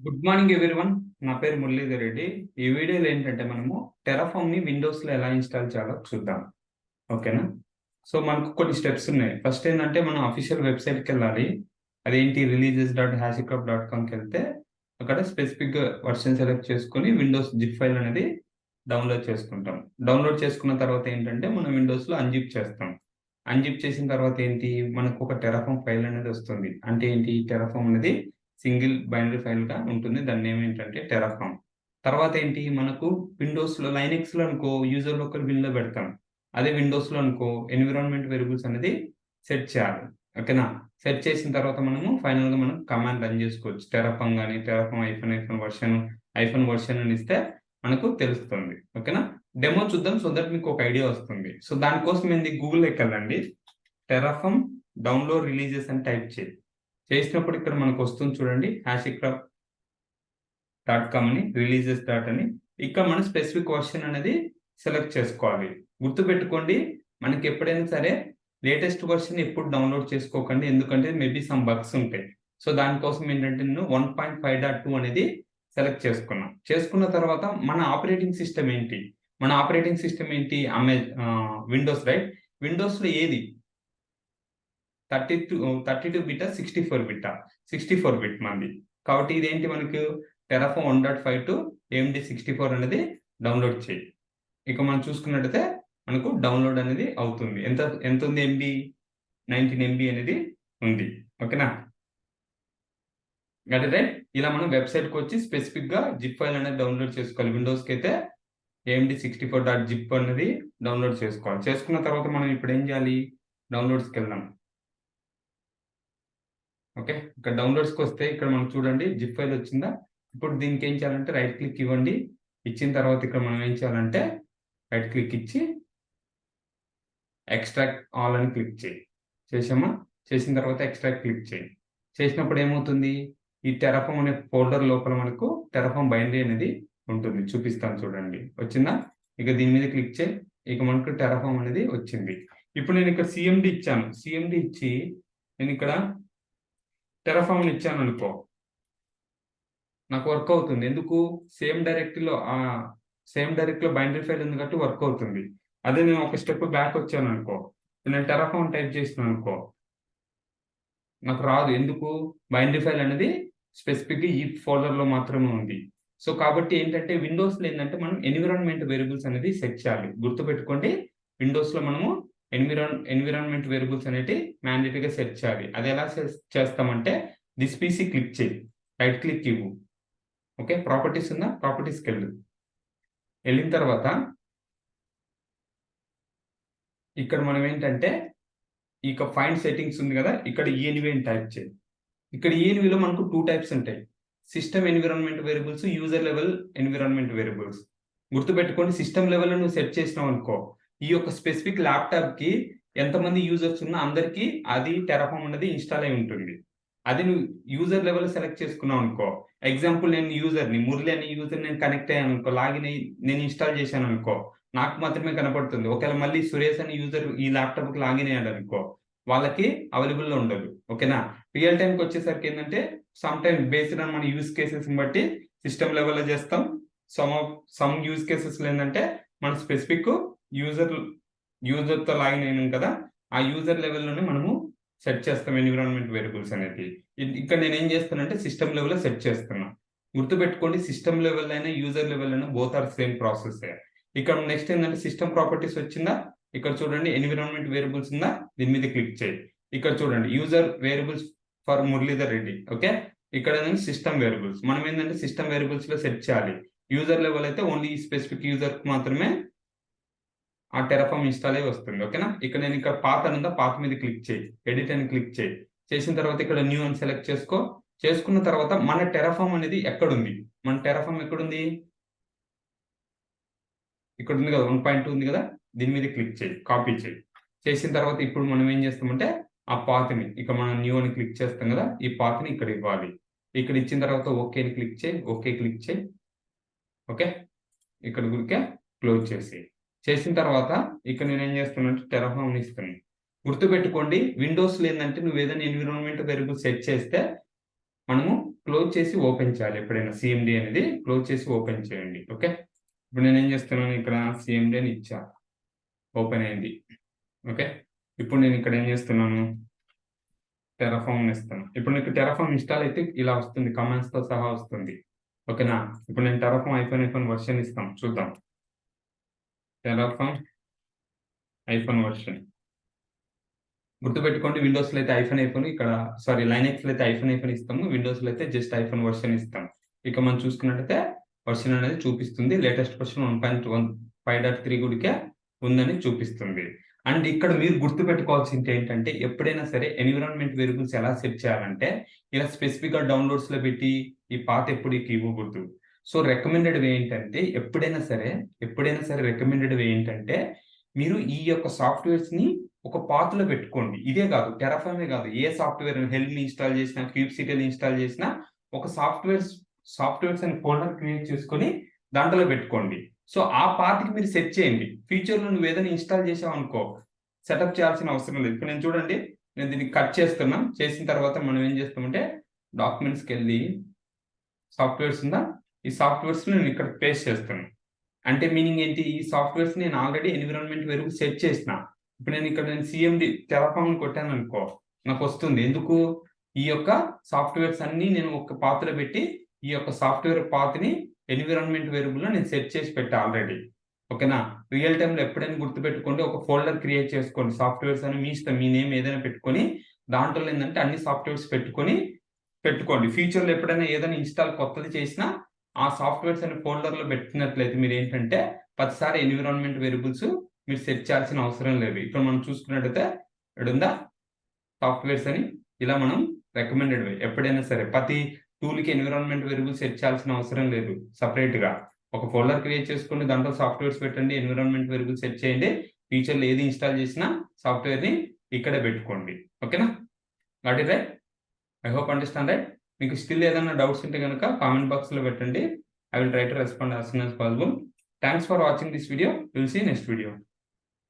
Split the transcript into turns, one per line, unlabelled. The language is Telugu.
Good morning everyone. నా పేరు మురళీధర్ రెడ్డి. ఈ వీడియోలో ఏంటంటే మనము టెరాఫామ్ ని విండోస్ లో ఎలా ఇన్స్టాల్ చేయాలో చూద్దాం. ఓకేనా? సో మనకు కొన్ని స్టెప్స్ ఉన్నాయి. ఫస్ట్ ఏంటంటే మనం అఫీషియల్ వెబ్సైట్కి వెళ్ళాలి. అదేంటి releases.hashicraft.comకి వెళ్తే అక్కడ స్పెసిఫిక్ వర్షన్ సెలెక్ట్ చేసుకొని విండోస్ జిప్ ఫైల్ అనేది డౌన్లోడ్ చేసుకుంటాం. డౌన్లోడ్ చేసుకున్న తర్వాత ఏంటంటే మనం విండోస్ లో అన్జిప్ చేస్తాం. అన్జిప్ చేసిన తర్వాత ఏంటి మనకు ఒక టెరాఫామ్ ఫైల్ అనేది వస్తుంది. అంటే ఏంటి టెరాఫామ్ అనేది సింగిల్ బైనరీ ఫైల్ గా ఉంటుంది. దాని నేమ్ ఏంటంటే టెరాఫామ్. తర్వాత ఏంటి మనకు విండోస్ లో లైనెక్స్ లో అనుకో యూజర్ లోకల్ విన్ లో పెడతాం. అదే విండోస్ లో అనుకో ఎన్విరాన్మెంట్ వేరియబుల్స్ అనేది సెట్ చేయాలి. ఓకేనా? సెట్ చేసిన తర్వాత మనము ఫైనల్ గా మనం కమాండ్ రన్ చేసుకోవచ్చు. టెరాఫామ్ కానీ టెరాఫామ్ ఐఫోన్ వర్షన్ అని ఇస్తే మనకు తెలుస్తుంది. ఓకేనా? డెమో చూద్దాం. సో దట్ మీకు ఒక ఐడియా వస్తుంది. సో దానికోసం ఏంది గూగుల్లోకి వెళ్ళండి. టెరాఫామ్ డౌన్లోడ్ రిలీజెస్ అని టైప్ చేసినప్పుడు ఇక్కడ మనకు వస్తుంది చూడండి, hashicraft.com అని రిలీజెస్ అని. ఇక్కడ మనం స్పెసిఫిక్ వర్షన్ అనేది సెలెక్ట్ చేసుకోవాలి. గుర్తుపెట్టుకోండి, మనకి ఎప్పుడైనా సరే లేటెస్ట్ వర్షన్ ఎప్పుడు డౌన్లోడ్ చేసుకోకండి, ఎందుకంటే మేబీ సమ్ బగ్స్ ఉంటాయి. సో దానికోసం ఏంటంటే నేను 1.5.2 అనేది సెలెక్ట్ చేసుకున్న తర్వాత మన ఆపరేటింగ్ సిస్టమ్ ఏంటి విండోస్, రైట్? విండోస్ లో ఏది 32 బిటా 64 బిటా 64 బిట్ మంది. కాబట్టి ఇదేంటి మనకు టెరాఫామ్ 1.5 టు AMD 64 అనేది డౌన్లోడ్ చేయి. ఇక మనం చూసుకున్నట్టయితే మనకు డౌన్లోడ్ అనేది అవుతుంది. ఎంత ఉంది? MB 19 MB అనేది ఉంది. ఓకేనా? అంటే ఇలా మనం వెబ్సైట్కి వచ్చి స్పెసిఫిక్ గా జిప్ ఫైల్ అనేది డౌన్లోడ్ చేసుకోవాలి. విండోస్కి అయితే AMD 64.zip అనేది డౌన్లోడ్ చేసుకోవాలి. చేసుకున్న తర్వాత మనం ఇప్పుడు ఏం చేయాలి? డౌన్లోడ్స్కి వెళ్దాం. ఓకే, ఇక్కడ డౌన్లోడ్స్కి వస్తే ఇక్కడ మనం చూడండి జిప్ ఫైల్ వచ్చిందా. ఇప్పుడు దీనికి ఏం చేయాలంటే రైట్ క్లిక్ ఇవ్వండి. ఇచ్చిన తర్వాత ఇక్కడ మనం ఏం చేయాలంటే రైట్ క్లిక్ ఇచ్చి ఎక్స్ట్రాక్ట్ ఆల్ అని క్లిక్ చేసామా? చేసిన తర్వాత ఎక్స్ట్రాక్ట్ క్లిక్ చేసినప్పుడు ఏమవుతుంది? ఈ టెరాఫామ్ అనే ఫోల్డర్ లోపల మనకు టెరాఫామ్ బైనరీ అనేది ఉంటుంది. చూపిస్తాను చూడండి. వచ్చిందా? ఇక దీని మీద క్లిక్ చేయి. ఇక మనకు టెరాఫామ్ అనేది వచ్చింది. ఇప్పుడు నేను ఇక్కడ CMD ఇచ్చాను. CMD ఇచ్చి నేను ఇక్కడ టెరాఫామ్ ఇచ్చాను అనుకో, నాకు వర్క్ అవుతుంది. ఎందుకు? సేమ్ డైరెక్టరీలో బైనరీ ఫైల్ ఉంది కాబట్టి వర్క్ అవుతుంది. అదే నేను ఒక స్టెప్ బ్యాక్ వచ్చాను అనుకో, నేను టెరాఫామ్ టైప్ చేసిన అనుకో, నాకు రాదు. ఎందుకు? బైనరీ ఫైల్ అనేది స్పెసిఫిక్ ఈ ఫోల్డర్ లో మాత్రమే ఉంది. సో కాబట్టి ఏంటంటే విండోస్ లో ఏంటంటే మనం ఎన్విరాన్మెంట్ వేరియబుల్స్ అనేది సెట్ చేయాలి. గుర్తుపెట్టుకోండి, విండోస్ లో మనము ఎన్విరాన్మెంట్ వేరియబుల్స్ అనేది మ్యాండేటరీగా సెట్ చేయాలి. అది ఎలా చేస్తామంటే దిస్ పీసీ క్లిక్ చేయి, రైట్ క్లిక్ ఇవ్వు. ఓకే, ప్రాపర్టీస్ ఉందా? ప్రాపర్టీస్కి వెళ్ళిన తర్వాత ఇక్కడ మనం ఏంటంటే ఇక ఫైండ్ సెట్టింగ్స్ ఉంది కదా, ఇక్కడ ENV అని టైప్ చేయి. ఇక్కడ ENVలో మనకు 2 టైప్స్ ఉంటాయి: system environment variables, user level environment variables. గుర్తుపెట్టుకోండి, సిస్టమ్ లెవెల్లో నువ్వు సెట్ చేసినావు అనుకో, ఈ యొక్క స్పెసిఫిక్ ల్యాప్టాప్ కి ఎంతమంది యూజర్స్ ఉన్నా అందరికీ అది టెరాఫామ్ అనేది ఇన్స్టాల్ అయి ఉంటుంది. అది నువ్వు యూజర్ లెవెల్ సెలెక్ట్ చేసుకున్నావు అనుకో, ఎగ్జాంపుల్ నేను యూజర్ని మురళి అనే యూజర్ నేను కనెక్ట్ అయ్యాను అనుకో, లాగిన్ అయ్యి నేను ఇన్స్టాల్ చేశాను అనుకో, నాకు మాత్రమే కనపడుతుంది. ఒకవేళ మళ్ళీ సురేష్ అనే యూజర్ ఈ ల్యాప్టాప్ కి లాగిన్ అయ్యాడు అనుకో, వాళ్ళకి అవైలబుల్ లో ఉండదు. ఓకేనా? రియల్ టైంకి వచ్చేసరికి ఏంటంటే సమ్ టైమ్ బేస్డ్ ఆన్ మన యూజ్ కేసెస్ బట్టి సిస్టమ్ లెవెల్లో చేస్తాం. సమ్ యూజ్ కేసెస్ ఏంటంటే మన స్పెసిఫిక్ యూజర్తో లాగిన్ అయినాం కదా, ఆ యూజర్ లెవెల్లోనే మనము సెట్ చేస్తాం ఎన్విరాన్మెంట్ వేరియబుల్స్ అనేది. ఇక్కడ నేను ఏం చేస్తానంటే సిస్టమ్ లెవెల్లో సెట్ చేస్తున్నా. గుర్తుపెట్టుకోండి, సిస్టమ్ లెవెల్ అయినా యూజర్ లెవెల్ అయినా బోత్ ఆర్ సేమ్ ప్రాసెస్. ఇక్కడ నెక్స్ట్ ఏంటంటే సిస్టమ్ ప్రాపర్టీస్ వచ్చిందా, ఇక్కడ చూడండి ఎన్విరాన్మెంట్ వేరియబుల్స్ ఉందా, దీని మీద క్లిక్ చేయి. ఇక్కడ చూడండి user variables for Muralidhar Reddy. Okay, ఇక్కడ సిస్టమ్ వేరియబుల్స్ మనం ఏంటంటే సిస్టమ్ వేరియబుల్స్ లో సెట్ చేయాలి. యూజర్ లెవెల్ అయితే ఓన్లీ స్పెసిఫిక్ యూజర్ మాత్రమే ఆ టెరాఫామ్ ఇన్స్టాల్ అయి వస్తుంది. ఓకేనా? ఇక్కడ నేను ఇక్కడ పాత్ అని ఉందా, పాత్ మీద క్లిక్ చేయి, ఎడిట్ అని క్లిక్ చేయి. చేసిన తర్వాత ఇక్కడ న్యూ అని సెలెక్ట్ చేసుకున్న తర్వాత మన టెరాఫామ్ అనేది ఎక్కడుంది? మన టెరాఫామ్ ఎక్కడుంది? ఇక్కడ ఉంది కదా, 1.2 ఉంది కదా, దీని మీద క్లిక్ చేయి, కాపీ చేసిన తర్వాత ఇప్పుడు మనం ఏం చేస్తామంటే ఆ పాత్ని ఇక మనం న్యూ అని క్లిక్ చేస్తాం కదా, ఈ పాత్ని ఇక్కడ ఇవ్వాలి. ఇక్కడ ఇచ్చిన తర్వాత ఓకే అని క్లిక్ చేయి, ఓకే, ఇక్కడ గురికే క్లోజ్ చేసిన తర్వాత ఇక్కడ నేను ఏం చేస్తున్నానంటే టెరాఫామ్ ఇస్తున్నాను. గుర్తుపెట్టుకోండి, విండోస్ ఏంటంటే నువ్వు ఏదైనా ఎన్విరాన్మెంట్ వేరియబుల్ సెట్ చేస్తే మనము క్లోజ్ చేసి ఓపెన్ చేయాలి. ఎప్పుడైనా సిఎండి అనేది క్లోజ్ చేసి ఓపెన్ చేయండి. ఓకే, ఇప్పుడు నేను ఏం చేస్తున్నాను, ఇక్కడ సిఎండి అని ఇచ్చా, ఓపెన్ అయింది. ఓకే, ఇప్పుడు నేను ఇక్కడ ఏం చేస్తున్నాను, టెరాఫామ్ ఇస్తాను. ఇప్పుడు నీకు టెరాఫామ్ ఇన్స్టాల్ అయితే ఇలా వస్తుంది, కమాండ్స్ తో సహా వస్తుంది. ఓకేనా, ఇప్పుడు నేను టెరాఫామ్ ఐఫోన్ వర్షన్ ఇస్తాం, చూద్దాం. టెరాఫామ్ ఐఫోన్ వర్షన్ గుర్తుపెట్టుకోండి, విండోస్లో అయితే ఐఫోన్ ఇక్కడ సారీ లైనెక్స్లో అయితే ఐఫోన్ ఇస్తాము, విండోస్లో అయితే జస్ట్ ఐఫోన్ వర్షన్ ఇస్తాం. ఇక మనం చూసుకున్నట్టయితే వర్షన్ అనేది చూపిస్తుంది, లేటెస్ట్ వర్షన్ 1.5.3 గుడికే ఉందని చూపిస్తుంది. అండ్ ఇక్కడ మీరు గుర్తుపెట్టుకోవాల్సింది ఏంటంటే, ఎప్పుడైనా సరే ఎన్విరాన్మెంట్ వేరియబుల్స్ ఎలా సెట్ చేయాలంటే, ఇలా స్పెసిఫిక్గా డౌన్లోడ్స్లో పెట్టి ఈ పాత్ ఎప్పుడు ఇవ్వకూడదు. సో రికమెండెడ్ వే ఏంటంటే, ఎప్పుడైనా సరే రికమెండెడ్ వే ఏంటంటే, మీరు ఈ యొక్క సాఫ్ట్వేర్స్ని ఒక పాత్లో పెట్టుకోండి. ఇదే కాదు, టెరాఫామే కాదు, ఏ సాఫ్ట్వేర్ హెల్మ్ ఇన్స్టాల్ చేసినా, క్యూబ్సిటీఎల్ ఇన్స్టాల్ చేసినా, ఒక సాఫ్ట్వేర్స్ అని ఫోల్డర్ క్రియేట్ చేసుకొని దాంట్లో పెట్టుకోండి. సో ఆ పాత్కి మీరు సెట్ చేయండి. ఫ్యూచర్లో నువ్వు ఏదైనా ఇన్స్టాల్ చేసావు అనుకో, సెటప్ చేయాల్సిన అవసరం లేదు. ఇప్పుడు నేను చూడండి, నేను దీన్ని కట్ చేస్తున్నా. చేసిన తర్వాత మనం ఏం చేస్తామంటే, డాక్యుమెంట్స్కి వెళ్ళి సాఫ్ట్వేర్స్ ఉందా, ఈ సాఫ్ట్వేర్స్ నేను ఇక్కడ పేస్ట్ చేస్తాను. అంటే మీనింగ్ ఏంటి, ఈ సాఫ్ట్వేర్స్ నేను ఆల్రెడీ ఎన్విరాన్మెంట్ వేరియబుల్ సెట్ చేసిన. ఇప్పుడు నేను సిఎండి టెరాఫామ్ కొట్టాను అనుకో, నాకు వస్తుంది. ఎందుకు, ఈ యొక్క సాఫ్ట్వేర్స్ అన్ని నేను ఒక పాత్రలో పెట్టి, ఈ యొక్క సాఫ్ట్వేర్ పాత్ని ఎన్విరాన్మెంట్ వేరియబుల్లో నేను సెట్ చేసి పెట్టా ఆల్రెడీ. ఓకేనా, రియల్ టైంలో ఎప్పుడైనా గుర్తుపెట్టుకోండి, ఒక ఫోల్డర్ క్రియేట్ చేసుకోండి, సాఫ్ట్వేర్స్ అని మీ ఇష్టం, మీ నేమ్ ఏదైనా పెట్టుకొని, దాంట్లో ఏంటంటే అన్ని సాఫ్ట్వేర్స్ పెట్టుకోండి. ఫ్యూచర్లో ఎప్పుడైనా ఏదైనా ఇన్స్టాల్ కొత్తది చేసినా, ఆ సాఫ్ట్వేర్స్ అనే ఫోల్డర్లో పెట్టినట్లయితే మీరు ఏంటంటే ప్రతిసారి ఎన్విరాన్మెంట్ వేరియబుల్స్ మీరు సెట్ చేయాల్సిన అవసరం లేదు. ఇప్పుడు మనం చూసుకున్నట్టయితే ఇక్కడుందా సాఫ్ట్వేర్స్ అని, ఇలా మనం రికమెండెడ్ వే. ఎప్పుడైనా సరే ప్రతి టూల్కి ఎన్విరాన్మెంట్ వేరియబుల్ సెట్ చేయాల్సిన అవసరం లేదు. సపరేట్గా ఒక ఫోల్డర్ క్రియేట్ చేసుకుని దాంట్లో సాఫ్ట్వేర్స్ పెట్టండి, ఎన్విరాన్మెంట్ వేరియబుల్ సెట్ చేయండి. ఫ్యూచర్లో ఏది ఇన్స్టాల్ చేసినా సాఫ్ట్వేర్ని ఇక్కడే పెట్టుకోండి. ఓకేనా, got it right? I hope understand right. మీకు స్టిల్ ఏదైనా డౌట్స్ ఉంటే కనుక కామెంట్ బాక్స్లో పెట్టండి. I will try to respond as soon as possible. Thanks for watching this video. We'll see you next video.